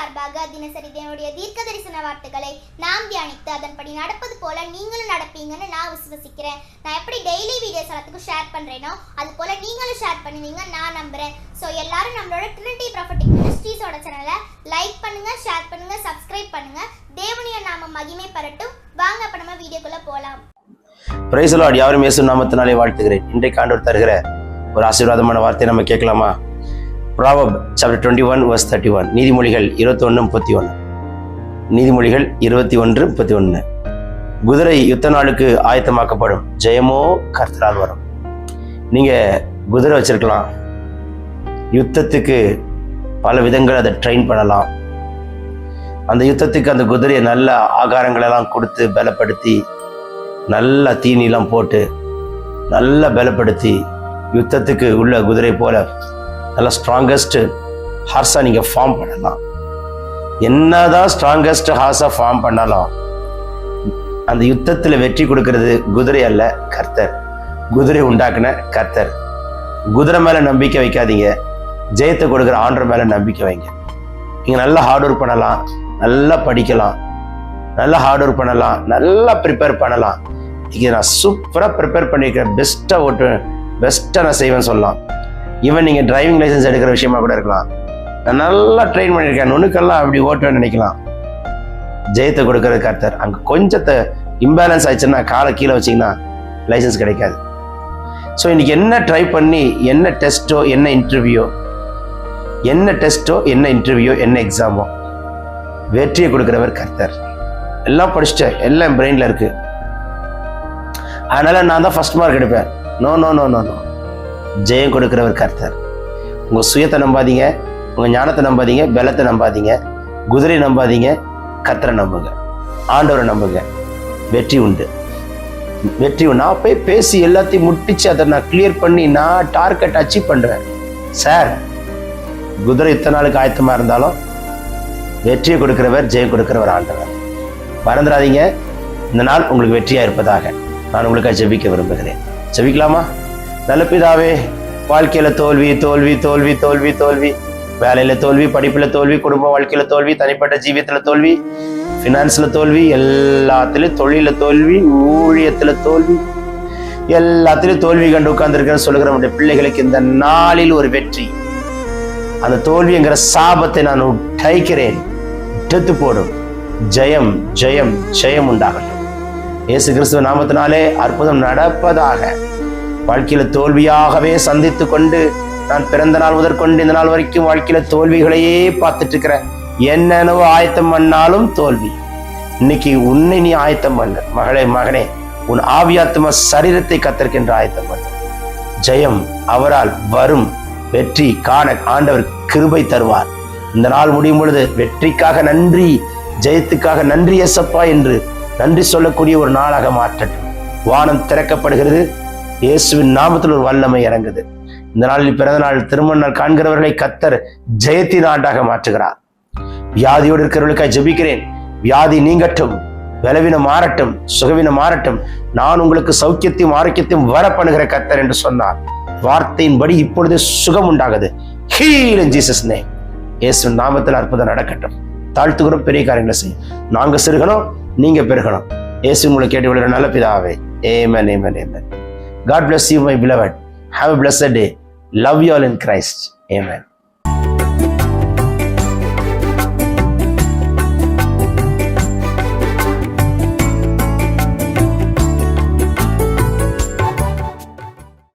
சார்பாக தினசரி தேவனுடைய தீர்க்க தரிசன வார்த்தைகளை நாம் தியானித்து அதன்படி நடப்பது போல நீங்களும் நடப்பீங்கன்னு நான் விசுவசிக்கிறேன். நான் எப்படி டெய்லி வீடியோஸ் எல்லாத்துக்கும் ஷேர் பண்றேனோ அது போல நீங்களும் ஷேர் பண்ணுவீங்க நான் நம்புறேன். ஸோ எல்லாரும் நம்மளோட ட்ரினிட்டி ப்ராஃபட்டிக் மினிஸ்ட்ரீஸோட சேனலை லைக் பண்ணுங்க, ஷேர் பண்ணுங்க, சப்ஸ்கிரைப் பண்ணுங்க. தேவனுடைய நாமம் மகிமை பெறட்டும். வாங்க அப்ப நம்ம வீடியோக்குள்ள போலாம். Praise the Lord. யாவரும் இயேசு நாமத்தினாலே வாழ்த்துகிறேன். இன்றைக்கு ஆண்டவர் தருகிற ஒரு ஆசீர்வாதமான வார்த்தையை நம்ம கேட்கலாமா? Proverbs chapter 21 verse 31. நீதிமொழிகள் 21:31. நீதிமொழிகள் 21:31. குதிரை யுத்த நாளுக்கு ஆயத்தமாக்கப்படும், ஜெயமோ கர்த்தரால் வரும். நீங்க குதிரை வச்சிருக்கலாம், யுத்தத்துக்கு பல விதங்கள் அதை ட்ரெயின் பண்ணலாம். அந்த யுத்தத்துக்கு அந்த குதிரையை நல்ல ஆகாரங்கள் எல்லாம் கொடுத்து பலப்படுத்தி, நல்ல தீனிலாம் போட்டு நல்ல பலப்படுத்தி யுத்தத்துக்கு உள்ள குதிரை போல நல்ல ஸ்ட்ராங்கஸ்ட் ஹார்ஸாக நீங்கள் ஃபார்ம் பண்ணலாம். என்னதான் ஸ்ட்ராங்கஸ்ட் ஹார்ஸாக ஃபார்ம் பண்ணாலும் அந்த யுத்தத்தில் வெற்றி கொடுக்கறது குதிரை அல்ல, கர்த்தர். குதிரை உண்டாக்குன கர்த்தர். குதிரை மேலே நம்பிக்கை வைக்காதீங்க, ஜெயத்தை கொடுக்குற ஆண்டவர் மேலே நம்பிக்கை வைங்க. நீங்கள் நல்லா ஹார்ட் ஒர்க் பண்ணலாம், நல்லா படிக்கலாம், நல்லா ஹார்ட் ஒர்க் பண்ணலாம், நல்லா ப்ரிப்பேர் பண்ணலாம். இங்கே நான் சூப்பராக ப்ரிப்பேர் பண்ணியிருக்கிறேன், பெஸ்ட்டாக நான் செய்வேன்னு சொல்லலாம். ஈவன் நீங்கள் டிரைவிங் லைசன்ஸ் எடுக்கிற விஷயமா கூட இருக்கலாம். நான் நல்லா ட்ரெயின் பண்ணியிருக்கேன், நுணுக்கெல்லாம் அப்படி ஓட்டுவேன்னு நினைக்கலாம். ஜெயத்தை கொடுக்கறது கர்த்தர். அங்கே கொஞ்சத்தை இம்பேலன்ஸ் ஆயிடுச்சுன்னா காலை கீழே வச்சிங்கன்னா லைசன்ஸ் கிடைக்காது. ஸோ இன்னைக்கு என்ன ட்ரை பண்ணி என்ன டெஸ்ட்டோ என்ன இன்டர்வியூ என்ன எக்ஸாமோ வெற்றியை கொடுக்குறவர் கர்த்தர். எல்லாம் படிச்சுட்டேன், எல்லாம் பிரெயினில் இருக்கு, அதனால நான் தான் ஃபர்ஸ்ட் மார்க் எடுப்பேன். No no no no no. ஜெயம் கொடுக்கிறவர் கர்த்தர். உங்கள் சுயத்தை நம்பாதீங்க, உங்கள் ஞானத்தை நம்பாதீங்க, பலத்தை நம்பாதீங்க, குதிரை நம்பாதீங்க, கர்த்தரை நம்புங்க, ஆண்டவரை நம்புங்க. வெற்றி உண்டு, வெற்றி உண்டு. நான் போய் பேசி எல்லாத்தையும் முட்டிச்சு அதை நான் கிளியர் பண்ணி நான் டார்கெட் அச்சீவ் பண்ணுறேன் சார். குதிரை இத்தனை நாளுக்கு ஆயத்தமாக இருந்தாலும் வெற்றியை கொடுக்கிறவர், ஜெயம் கொடுக்கிறவர் ஆண்டவர். மறந்துடாதீங்க. இந்த நாள் உங்களுக்கு வெற்றியாக இருப்பதாக நான் உங்களுக்காக ஜெபிக்க விரும்புகிறேன். ஜெபிக்கலாமா? நல்ல பிதாவே, வாழ்க்கையில தோல்வி தோல்வி தோல்வி தோல்வி தோல்வி, வேலையில தோல்வி, படிப்புல தோல்வி, குடும்ப வாழ்க்கையில தோல்வி, தனிப்பட்ட ஜீவியத்துல தோல்வி, ஃபினான்ஸ்ல தோல்வி, எல்லாத்திலும் தொழில தோல்வி, ஊழியத்துல தோல்வி, எல்லாத்திலும் தோல்வி கண்டு உட்கார்ந்துருக்கேன்னு சொல்லுகிற நம்முடைய பிள்ளைகளுக்கு இந்த நாளில் ஒரு வெற்றி. அந்த தோல்விங்கிற சாபத்தை நான் உடைக்கிறேன், எடுத்து போடும். ஜெயம் ஜெயம் ஜெயம் உண்டாகட்டும். இயேசு கிறிஸ்துவ நாமத்தினாலே அற்புதம் நடப்பதாக. வாழ்க்கையில தோல்வியாகவே சந்தித்து கொண்டு நான் பிறந்த நாள் முதற்கொண்டு இந்த நாள் வரைக்கும் வாழ்க்கையில தோல்விகளையே பார்த்துட்டு இருக்கிறேன். என்னென்னவோ ஆயத்தம் பண்ணாலும் தோல்வி. இன்னைக்கு உன்னை நீ ஆயத்தம் பண்ண மகளே, மகனே, உன் ஆவியாத்ம சரீரத்தை கத்தற்கென்று ஆயத்தம் பண்ண. ஜெயம் அவரால் வரும். வெற்றி காண ஆண்டவர் கிருபை தருவார். இந்த நாள் முடியும் பொழுது வெற்றிக்காக நன்றி, ஜெயத்துக்காக நன்றி ஏசப்பா என்று நன்றி சொல்லக்கூடிய ஒரு நாளாக மாற்றட்டும். வானம் திறக்கப்படுகிறது. இயேசுவின் நாமத்தில் ஒரு வல்லமை இறங்குது. இந்த நாளில் பிறந்த நாள், திருமண நாள் காண்கிறவர்களை கர்த்தர் ஜெயத்தின் ஆண்டாக மாற்றுகிறார். வியாதியோடு இருக்கிறவர்களுக்காக ஜெபிக்கிறேன். வியாதி நீங்கட்டும், பலவீனம் மாறட்டும், சுகவீனம் மாறட்டும். நான் உங்களுக்கு சௌக்கியத்தையும் ஆரோக்கியத்தையும் வர பண்ணுகிற கர்த்தர் என்று சொன்னார். வார்த்தையின்படி இப்பொழுது சுகம் உண்டாகுது. Heel in Jesus name. இயேசுவின் நாமத்தில் அற்புதம் நடக்கட்டும். தாழ்த்துகிறோம், பெரிய காரியங்களை செய்யும். நாங்க சிறுகணும், நீங்க பெருகணும். இயேசு உங்களை கேட்டு விடுற நல்ல பிதாவே. ஆமென், ஆமென், ஆமென். God bless you, my beloved. Have a blessed day. Love you all in Christ. Amen.